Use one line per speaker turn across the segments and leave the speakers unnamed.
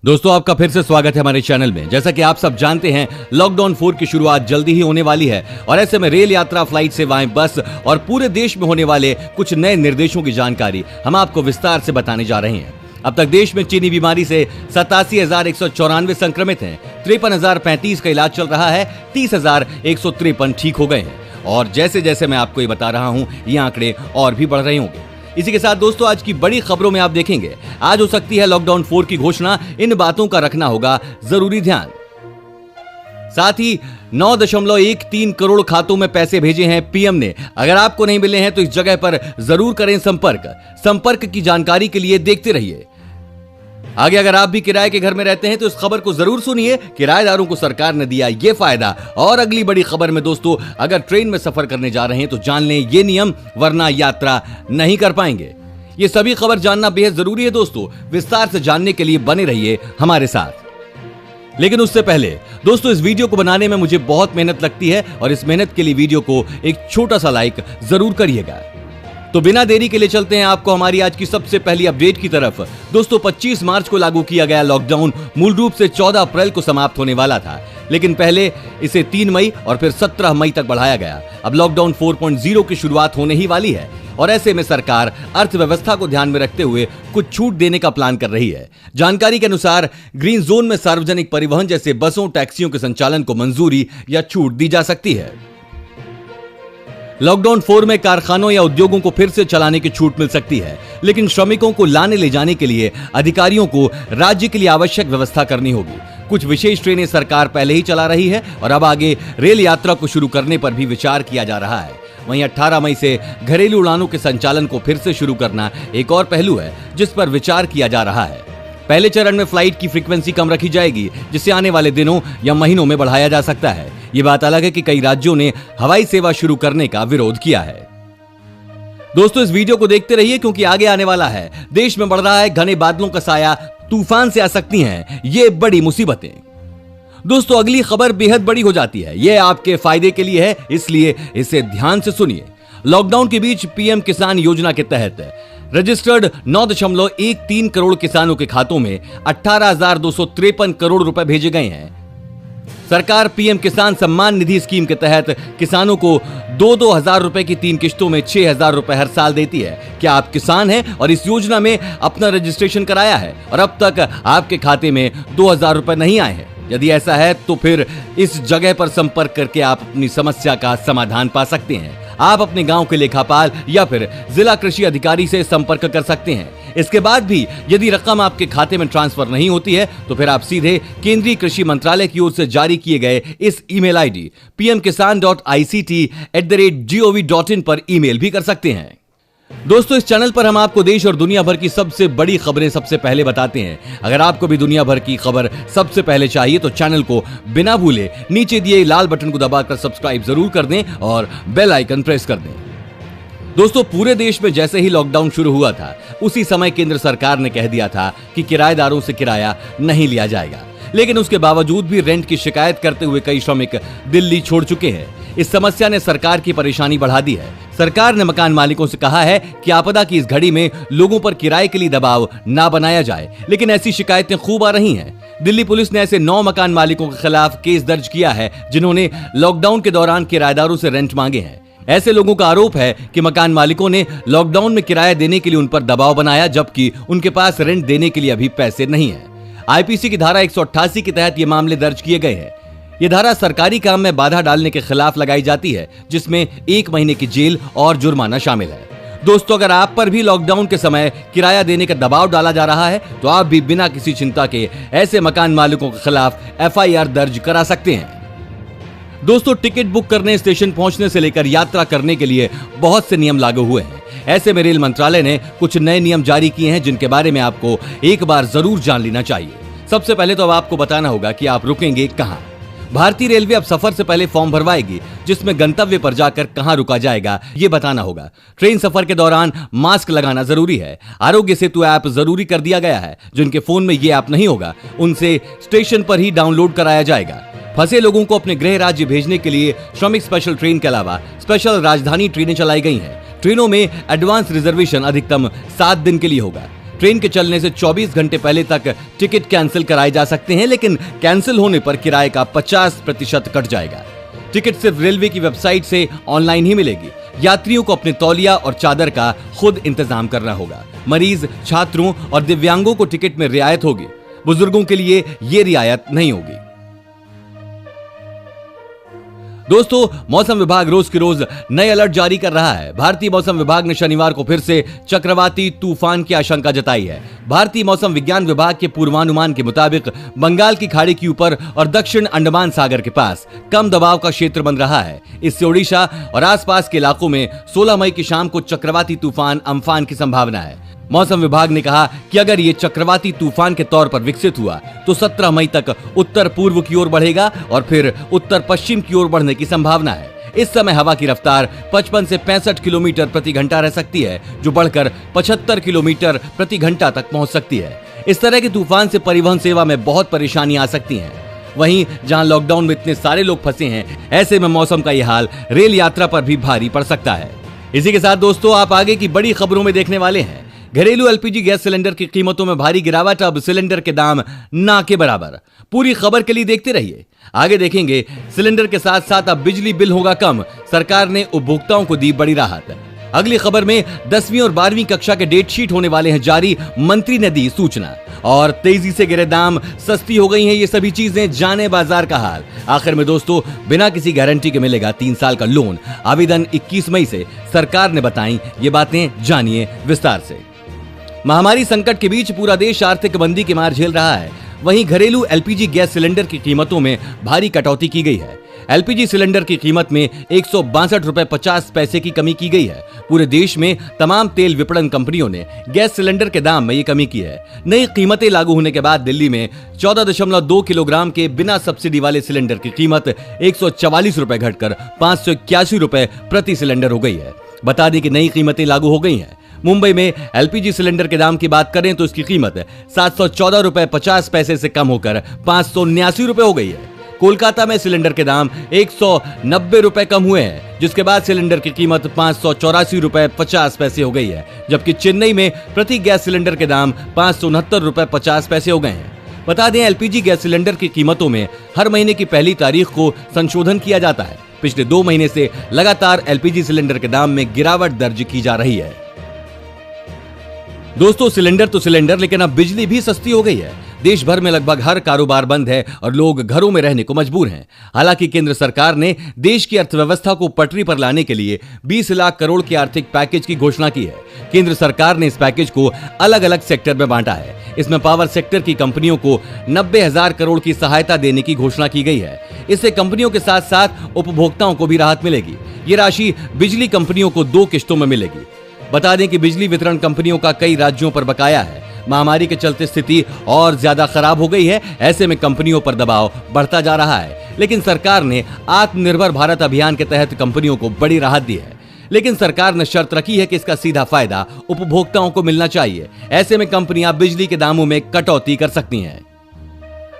दोस्तों आपका फिर से स्वागत है हमारे चैनल में। जैसा कि आप सब जानते हैं, लॉकडाउन 4 की शुरुआत जल्दी ही होने वाली है और ऐसे में रेल यात्रा, फ्लाइट सेवाएं, बस और पूरे देश में होने वाले कुछ नए निर्देशों की जानकारी हम आपको विस्तार से बताने जा रहे हैं। अब तक देश में चीनी बीमारी से 87,194 संक्रमित हैं, 53,035 का इलाज चल रहा है, 30,153 ठीक हो गए हैं और जैसे जैसे मैं आपको ये बता रहा हूं, ये आंकड़े और भी बढ़ रहे होंगे। इसी के साथ दोस्तों आज की बड़ी खबरों में आप देखेंगे, आज हो सकती है लॉकडाउन 4 की घोषणा, इन बातों का रखना होगा जरूरी ध्यान। साथ ही 9.13 करोड़ खातों में पैसे भेजे हैं पीएम ने। अगर आपको नहीं मिले हैं तो इस जगह पर जरूर करें संपर्क की जानकारी के लिए देखते रहिए। आगे अगर आप भी किराए के घर में रहते हैं तो इस खबर को जरूर सुनिए, किराएदारों को सरकार ने दिया ये फायदा। और अगली बड़ी खबर में दोस्तों, अगर ट्रेन में सफर करने जा रहे हैं तो जान लें ये नियम, वरना यात्रा नहीं कर पाएंगे। ये सभी खबर जानना बेहद जरूरी है दोस्तों। विस्तार से जानने के लिए बने रहिए हमारे साथ। लेकिन उससे पहले दोस्तों, इस वीडियो को बनाने में मुझे बहुत मेहनत लगती है और इस मेहनत के लिए वीडियो को एक छोटा सा लाइक जरूर करिएगा। तो बिना देरी के लिए चलते हैं आपको हमारी आज की सबसे पहली अपडेट की तरफ। दोस्तों 25 मार्च को लागू किया गया लॉकडाउन मूल रूप से 14 अप्रैल को समाप्त होने वाला था, लेकिन पहले इसे 3 मई और फिर 17 मई तक बढ़ाया गया। अब लॉकडाउन 4.0 की शुरुआत होने ही वाली है और ऐसे में सरकार अर्थव्यवस्था को ध्यान में रखते हुए कुछ छूट देने का प्लान कर रही है। जानकारी के अनुसार ग्रीन जोन में सार्वजनिक परिवहन जैसे बसों, टैक्सियों के संचालन को मंजूरी या छूट दी जा सकती है। लॉकडाउन 4 में कारखानों या उद्योगों को फिर से चलाने की छूट मिल सकती है, लेकिन श्रमिकों को लाने ले जाने के लिए अधिकारियों को राज्य के लिए आवश्यक व्यवस्था करनी होगी। कुछ विशेष ट्रेनें सरकार पहले ही चला रही है और अब आगे रेल यात्रा को शुरू करने पर भी विचार किया जा रहा है। वहीं 18 मई से घरेलू उड़ानों के संचालन को फिर से शुरू करना एक और पहलू है जिस पर विचार किया जा रहा है। पहले चरण में फ्लाइट की फ्रीक्वेंसी कम रखी जाएगी, जिसे आने वाले दिनों या महीनों में बढ़ाया जा सकता है। ये बात अलग है कि कई राज्यों ने हवाई सेवा शुरू करने का विरोध किया है। दोस्तों इस वीडियो को देखते रहिए क्योंकि आगे आने वाला है। देश में बढ़ रहा है घने बादलों का साया, तूफान से आ सकती हैं ये बड़ी मुसीबतें। दोस्तों अगली खबर बेहद बड़ी हो जाती है, यह आपके फायदे के लिए है, इसलिए इसे ध्यान से सुनिए। लॉकडाउन के बीच पीएम किसान योजना के तहत रजिस्टर्ड 9.13 करोड़ किसानों के खातों में 18,253 करोड़ रुपए भेजे गए हैं। सरकार पीएम किसान सम्मान निधि स्कीम के तहत किसानों को 2-2 हजार रुपए की 3 किश्तों में 6,000 रुपए हर साल देती है। क्या आप किसान हैं और इस योजना में अपना रजिस्ट्रेशन कराया है और अब तक आपके खाते में 2,000 रुपए नहीं आए हैं? यदि ऐसा है तो फिर इस जगह पर संपर्क करके आप अपनी समस्या का समाधान पा सकते हैं। आप अपने गांव के लेखापाल या फिर जिला कृषि अधिकारी से संपर्क कर सकते हैं। इसके बाद भी यदि रकम आपके खाते में ट्रांसफर नहीं होती है तो फिर आप सीधे केंद्रीय कृषि मंत्रालय की ओर से जारी किए गए इस ईमेल आईडी pmkisan.ict@gov.in पर ईमेल भी कर सकते हैं। दोस्तों इस चैनल पर हम आपको देश और दुनिया भर की सबसे बड़ी खबरें सबसे पहले बताते हैं। अगर आपको भी दुनिया भर की खबर सबसे पहले चाहिए तो चैनल को बिना भूले नीचे दिए लाल बटन को दबाकर सब्सक्राइब जरूर कर दें और बेल आइकन प्रेस कर दें। दोस्तों पूरे देश में जैसे ही लॉकडाउन शुरू हुआ था, उसी समय केंद्र सरकार ने कह दिया था कि किराएदारों से किराया नहीं लिया जाएगा, लेकिन उसके बावजूद भी रेंट की शिकायत करते हुए कई श्रमिक दिल्ली छोड़ चुके हैं। इस समस्या ने सरकार की परेशानी बढ़ा दी है। सरकार ने मकान मालिकों से कहा है कि आपदा की इस घड़ी में लोगों पर किराए के लिए दबाव ना बनाया जाए, लेकिन ऐसी शिकायतें खूब आ रही हैं। दिल्ली पुलिस ने ऐसे 9 मकान मालिकों के खिलाफ केस दर्ज किया है जिन्होंने लॉकडाउन के दौरान किराएदारों से रेंट मांगे हैं। ऐसे लोगों का आरोप है कि मकान मालिकों ने लॉकडाउन में किराया देने के लिए उन पर दबाव बनाया, जबकि उनके पास रेंट देने के लिए अभी पैसे नहीं है। आईपीसी की धारा 188 के तहत ये मामले दर्ज किए गए हैं। यह धारा सरकारी काम में बाधा डालने के खिलाफ लगाई जाती है, जिसमें 1 महीने की जेल और जुर्माना शामिल है। दोस्तों अगर आप पर भी लॉकडाउन के समय किराया देने का दबाव डाला जा रहा है तो आप भी बिना किसी चिंता के ऐसे मकान मालिकों के खिलाफ एफआईआर दर्ज करा सकते हैं। दोस्तों टिकट बुक करने, स्टेशन पहुंचने से लेकर यात्रा करने के लिए बहुत से नियम लागू हुए हैं। ऐसे में रेल मंत्रालय ने कुछ नए नियम जारी किए हैं जिनके बारे में आपको एक बार जरूर जान लेना चाहिए। सबसे पहले तो अब आपको बताना होगा कि आप रुकेंगे कहां। भारतीय रेलवे अब सफर से पहले फॉर्म भरवाएगी जिसमें गंतव्य पर जाकर कहां रुका जाएगा ये बताना होगा। ट्रेन सफर के दौरान मास्क लगाना जरूरी है। आरोग्य सेतु ऐप जरूरी कर दिया गया है। जिनके फोन में ये ऐप नहीं होगा उनसे स्टेशन पर ही डाउनलोड कराया जाएगा। फंसे लोगों को अपने गृह राज्य भेजने के लिए श्रमिक स्पेशल ट्रेन के अलावा स्पेशल राजधानी ट्रेनें चलाई गई हैं। ट्रेनों में एडवांस रिजर्वेशन अधिकतम 7 दिन के लिए होगा। ट्रेन के चलने से 24 घंटे पहले तक टिकट कैंसिल कराए जा सकते हैं, लेकिन कैंसिल होने पर किराए का 50% कट जाएगा। टिकट सिर्फ रेलवे की वेबसाइट से ऑनलाइन ही मिलेगी। यात्रियों को अपने तौलिया और चादर का खुद इंतजाम करना होगा। मरीज, छात्रों और दिव्यांगों को टिकट में रियायत होगी। बुजुर्गों के लिए यह रियायत नहीं होगी। दोस्तों, मौसम विभाग रोज की रोज नए अलर्ट जारी कर रहा है। भारतीय मौसम विभाग ने शनिवार को फिर से चक्रवाती तूफान की आशंका जताई है। भारतीय मौसम विज्ञान विभाग के पूर्वानुमान के मुताबिक बंगाल की खाड़ी के ऊपर और दक्षिण अंडमान सागर के पास कम दबाव का क्षेत्र बन रहा है। इससे ओडिशा और आसपास के इलाकों में 16 मई की शाम को चक्रवाती तूफान अम्फान की संभावना है। मौसम विभाग ने कहा कि अगर ये चक्रवाती तूफान के तौर पर विकसित हुआ तो 17 मई तक उत्तर पूर्व की ओर बढ़ेगा और फिर उत्तर पश्चिम की ओर बढ़ने की संभावना है। इस समय हवा की रफ्तार 55 से 65 किलोमीटर प्रति घंटा रह सकती है, जो बढ़कर 75 किलोमीटर प्रति घंटा तक पहुंच सकती है। इस तरह के तूफान से परिवहन सेवा में बहुत परेशानियां आ सकती हैं। वहीं जहां लॉकडाउन में इतने सारे लोग फंसे हैं, ऐसे में मौसम का यह हाल रेल यात्रा पर भी भारी पड़ सकता है। इसी के साथ दोस्तों, आप आगे की बड़ी खबरों में देखने वाले हैं। घरेलू एलपीजी गैस सिलेंडर की कीमतों में भारी गिरावट, अब सिलेंडर के दाम ना के बराबर। पूरी खबर के लिए देखते रहिए। आगे देखेंगे, सिलेंडर के साथ साथ अब बिजली बिल होगा कम, सरकार ने उपभोक्ताओं को दी बड़ी राहत। अगली खबर में 10वीं और 12वीं कक्षा के डेट शीट होने वाले हैं जारी, मंत्री ने दी सूचना। और तेजी से गिरे दाम, सस्ती हो गई हैं ये सभी चीजें, जाने बाजार का हाल। आखिर में दोस्तों, बिना किसी गारंटी के मिलेगा 3 साल का लोन। आवेदन 21 मई से सरकार ने बताई ये बातें, जानिए विस्तार से। महामारी संकट के बीच पूरा देश आर्थिक मंदी की मार झेल रहा है। वहीं घरेलू एलपीजी गैस सिलेंडर की कीमतों में भारी कटौती की गई है। एलपीजी सिलेंडर की कीमत में 162 रुपए 50 पैसे की कमी की गई है। पूरे देश में तमाम तेल विपणन कंपनियों ने गैस सिलेंडर के दाम में ये कमी की है। नई कीमतें लागू होने के बाद दिल्ली में 14.2 किलोग्राम के बिना सब्सिडी वाले सिलेंडर की कीमत 144 रुपए घटकर 581 रुपए प्रति सिलेंडर हो गई है। बता दें कि नई कीमतें लागू हो गई हैं। मुंबई में एलपीजी सिलेंडर के दाम की बात करें तो इसकी कीमत 714 रुपए 50 पैसे से कम होकर 579 रुपए हो गई है। कोलकाता में सिलेंडर के दाम 190 रुपए कम हुए हैं, जिसके बाद सिलेंडर की कीमत 584 रुपए 50 पैसे हो गई है। जबकि चेन्नई में प्रति गैस सिलेंडर के दाम 569 रुपए 50 पैसे हो गए हैं। बता दें, एलपीजी गैस सिलेंडर की कीमतों में हर महीने की पहली तारीख को संशोधन किया जाता है। पिछले 2 महीने से लगातार एलपीजी सिलेंडर के दाम में गिरावट दर्ज की जा रही है। दोस्तों, सिलेंडर तो सिलेंडर, लेकिन अब बिजली भी सस्ती हो गई है। देश भर में लगभग हर कारोबार बंद है और लोग घरों में रहने को मजबूर हैं। हालांकि केंद्र सरकार ने देश की अर्थव्यवस्था को पटरी पर लाने के लिए 20 लाख करोड़ के आर्थिक पैकेज की घोषणा की है। केंद्र सरकार ने इस पैकेज को अलग अलग सेक्टर में बांटा है। इसमें पावर सेक्टर की कंपनियों को 90,000 करोड़ की सहायता देने की घोषणा की गई है। इससे कंपनियों के साथ साथ उपभोक्ताओं को भी राहत मिलेगी। ये राशि बिजली कंपनियों को 2 किश्तों में मिलेगी। बता दें कि बिजली वितरण कंपनियों का कई राज्यों पर बकाया है। महामारी के चलते स्थिति और ज्यादा खराब हो गई है। ऐसे में कंपनियों पर दबाव बढ़ता जा रहा है। लेकिन सरकार ने आत्मनिर्भर भारत अभियान के तहत कंपनियों को बड़ी राहत दी है। लेकिन सरकार ने शर्त रखी है कि इसका सीधा फायदा उपभोक्ताओं को मिलना चाहिए। ऐसे में कंपनियां बिजली के दामों में कटौती कर सकती हैं।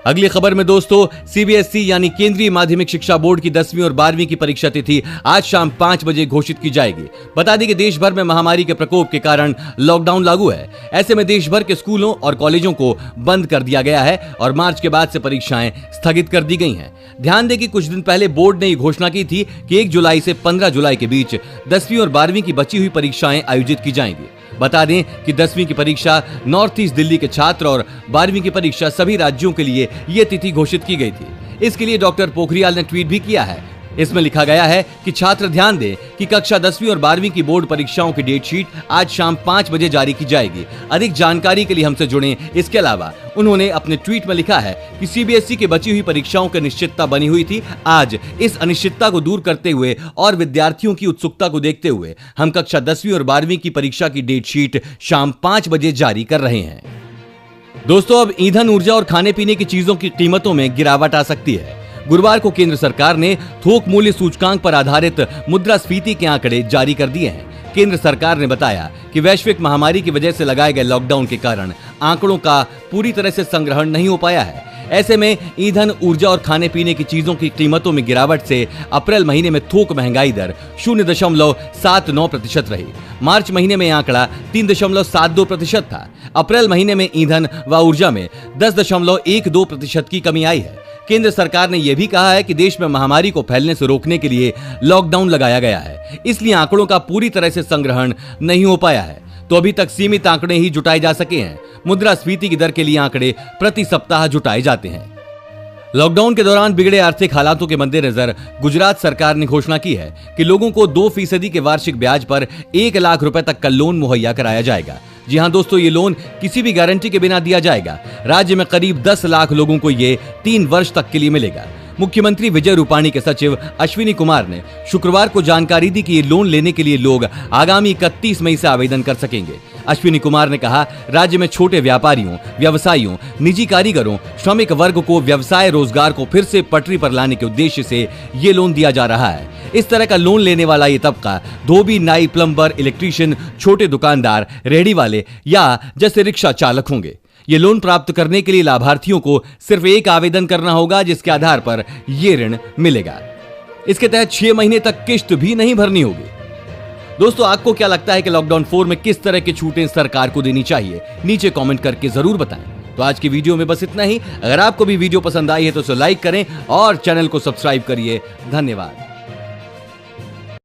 अगली खबर में दोस्तों, सीबीएसई यानी केंद्रीय माध्यमिक शिक्षा बोर्ड की 10वीं और 12वीं की परीक्षा तिथि आज शाम 5 बजे घोषित की जाएगी। बता दें कि देश भर में महामारी के प्रकोप के कारण लॉकडाउन लागू है। ऐसे में देश भर के स्कूलों और कॉलेजों को बंद कर दिया गया है और मार्च के बाद से परीक्षाएं स्थगित कर दी गई हैं। ध्यान दें कि कुछ दिन पहले बोर्ड ने ये घोषणा की थी कि 1 जुलाई से 15 जुलाई के बीच 10वीं और 12वीं की बची हुई परीक्षाएं आयोजित की जाएंगी। बता दें कि 10वीं की परीक्षा नॉर्थ ईस्ट दिल्ली के छात्र और 12वीं की परीक्षा सभी राज्यों के लिए यह तिथि घोषित की गई थी। इसके लिए डॉक्टर पोखरियाल ने ट्वीट भी किया है। इसमें लिखा गया है कि छात्र ध्यान दें कि कक्षा 10वीं और 12वीं की बोर्ड परीक्षाओं की डेट शीट आज शाम 5 बजे जारी की जाएगी। अधिक जानकारी के लिए हमसे जुड़ें। इसके अलावा उन्होंने अपने ट्वीट में लिखा है कि सीबीएसई की बची हुई परीक्षाओं की अनिश्चितता बनी हुई थी। आज इस अनिश्चितता को दूर करते हुए और विद्यार्थियों की उत्सुकता को देखते हुए हम कक्षा 10वीं और 12वीं की परीक्षा की डेट शीट शाम 5 बजे जारी कर रहे हैं। दोस्तों, अब ईंधन, ऊर्जा और खाने पीने की चीजों की कीमतों में गिरावट आ सकती है। गुरुवार को केंद्र सरकार ने थोक मूल्य सूचकांक पर आधारित मुद्रास्फीति के आंकड़े जारी कर दिए हैं। केंद्र सरकार ने बताया कि वैश्विक महामारी की वजह से लगाए गए लॉकडाउन के कारण आंकड़ों का पूरी तरह से संग्रहण नहीं हो पाया है। ऐसे में ईंधन, ऊर्जा और खाने पीने की चीजों की कीमतों में गिरावट से अप्रैल महीने में थोक महंगाई दर 0.79% रही। मार्च महीने में आंकड़ा 3.72% था। अप्रैल महीने में ईंधन व ऊर्जा में 10.12% की कमी आई है। केंद्र सरकार ने यह भी कहा है कि देश में महामारी को फैलने से रोकने के लिए लॉकडाउन लगाया गया है, इसलिए आंकड़ों का पूरी तरह से संग्रहण नहीं हो पाया है, तो अभी तक सीमित आंकड़े ही जुटाए जा सके हैं। मुद्रास्फीति की दर के लिए आंकड़े प्रति सप्ताह जुटाए जाते हैं। लॉकडाउन के दौरान बिगड़े आर्थिक हालातों के मद्देनजर गुजरात सरकार ने घोषणा की है कि लोगों को 2% के वार्षिक ब्याज पर 1 लाख रुपए तक का लोन मुहैया कराया जाएगा। जी हां दोस्तों, ये लोन किसी भी गारंटी के बिना दिया जाएगा। राज्य में करीब 10 लाख लोगों को ये 3 वर्ष तक के लिए मिलेगा। मुख्यमंत्री विजय रूपाणी के सचिव अश्विनी कुमार ने शुक्रवार को जानकारी दी कि ये लोन लेने के लिए लोग आगामी 31 मई से आवेदन कर सकेंगे। अश्विनी कुमार ने कहा, राज्य में छोटे व्यापारियों, व्यवसायियों, निजी कारीगरों, श्रमिक वर्ग को व्यवसाय रोजगार को फिर से पटरी पर लाने के उद्देश्य से ये लोन दिया जा रहा है। इस तरह का लोन लेने वाला ये तबका धोबी, नाई, प्लम्बर, इलेक्ट्रीशियन, छोटे दुकानदार, रेहड़ी वाले या जैसे रिक्शा चालक होंगे। ये लोन प्राप्त करने के लिए लाभार्थियों को सिर्फ एक आवेदन करना होगा, जिसके आधार पर ये ऋण मिलेगा। इसके तहत 6 महीने तक किश्त भी नहीं भरनी होगी। दोस्तों, आपको क्या लगता है कि लॉकडाउन 4 में किस तरह की छूटें सरकार को देनी चाहिए? नीचे कमेंट करके जरूर बताएं। तो आज की वीडियो में बस इतना ही। अगर आपको भी वीडियो पसंद आई है तो उसे लाइक करें और चैनल को सब्सक्राइब करिए। धन्यवाद।